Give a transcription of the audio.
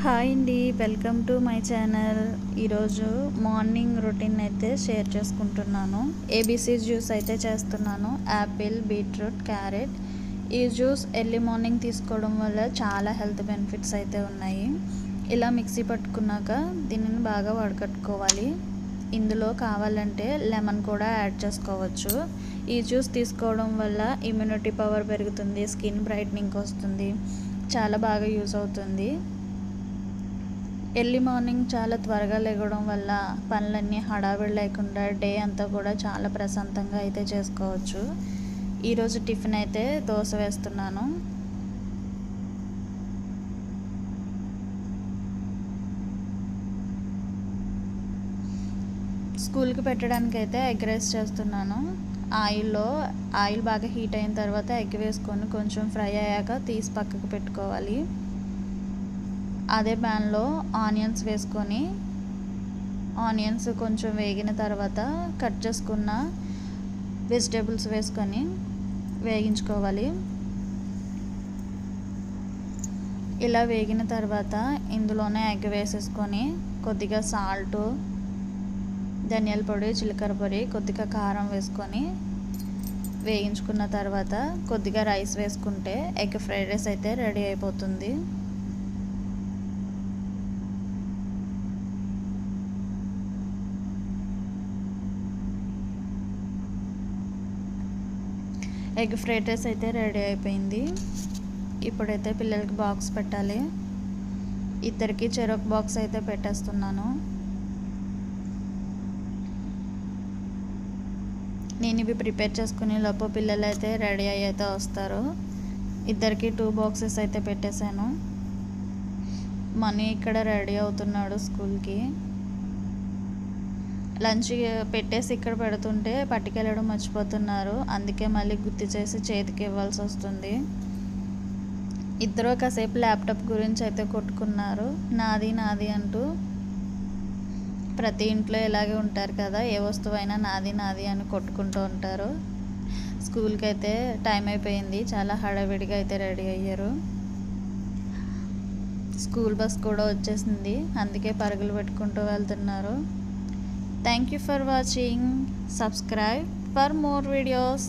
Hi అండి, welcome to my channel. ఈరోజు morning routine అయితే షేర్ చేసుకుంటున్నాను. ఏబీసీ జ్యూస్ అయితే చేస్తున్నాను. Apple, beetroot, carrot. ఈ జ్యూస్ ఎర్లీ మార్నింగ్ తీసుకోవడం వల్ల చాలా హెల్త్ బెనిఫిట్స్ అయితే ఉన్నాయి. ఇలా మిక్సీ పట్టుకున్నాక దీనిని బాగా వడకట్టుకోవాలి. ఇందులో కావాలంటే లెమన్ కూడా యాడ్ చేసుకోవచ్చు. ఈ జ్యూస్ తీసుకోవడం వల్ల ఇమ్యూనిటీ పవర్ పెరుగుతుంది, స్కిన్ బ్రైట్నింగ్ వస్తుంది, చాలా బాగా యూజ్ అవుతుంది. ఎర్లీ మార్నింగ్ చాలా త్వరగా లేగడం వల్ల పనులన్నీ హడావిడి లేకుండా డే అంతా కూడా చాలా ప్రశాంతంగా అయితే చేసుకోవచ్చు. ఈరోజు టిఫిన్ అయితే దోశ వేస్తున్నాను. స్కూల్కి పెట్టడానికి అయితే ఎగ్ రైస్ చేస్తున్నాను. ఆయిల్ బాగా హీట్ అయిన తర్వాత ఎగ్ వేసుకొని కొంచెం ఫ్రై అయ్యాక తీసి పక్కకు పెట్టుకోవాలి. అదే ప్యాన్లో ఆనియన్స్ వేసుకొని ఆనియన్స్ కొంచెం వేగిన తర్వాత కట్ చేసుకున్న వెజిటేబుల్స్ వేసుకొని వేగించుకోవాలి. ఇలా వేగిన తర్వాత ఇందులోనే ఎగ్ వేసేసుకొని కొద్దిగా సాల్ట్, ధనియాల పొడి, జీలకర్ర పొడి, కొద్దిగా కారం వేసుకొని వేయించుకున్న తర్వాత కొద్దిగా రైస్ వేసుకుంటే ఎగ్ ఫ్రైడ్ రైస్ అయితే రెడీ అయిపోతుంది. ఎగ్ ఫ్రైడ్ రైస్ అయితే రెడీ అయిపోయింది. ఇప్పుడైతే పిల్లలకి బాక్స్ పెట్టాలి. ఇద్దరికి చెరొక బాక్స్ అయితే పెట్టేస్తున్నాను. నేను ఇవి ప్రిపేర్ చేసుకునే లోపు పిల్లలు అయితే రెడీ అయ్యి అయితే వస్తారు. ఇద్దరికి 2 బాక్సెస్ అయితే పెట్టేశాను. మనీ ఇక్కడ రెడీ అవుతున్నాడు స్కూల్కి. లంచ్ పెట్టేసి ఇక్కడ పెడుతుంటే పట్టుకెళ్ళడం మర్చిపోతున్నారు. అందుకే మళ్ళీ గుర్తు చేసి చేతికి ఇవ్వాల్సి వస్తుంది. ఇద్దరు కాసేపు ల్యాప్టాప్ గురించి అయితే కొట్టుకున్నారు. నాది నాది అంటూ. ప్రతి ఇంట్లో ఇలాగే ఉంటారు కదా, ఏ వస్తువైనా నాది నాది అని కొట్టుకుంటూ ఉంటారు. స్కూల్కి అయితే టైం అయిపోయింది. చాలా హడావిడిగా అయితే రెడీ అయ్యారు. స్కూల్ బస్ కూడా వచ్చేసింది, అందుకే పరుగులు పెట్టుకుంటూ వెళ్తున్నారు. Thank you for watching. Subscribe for more videos.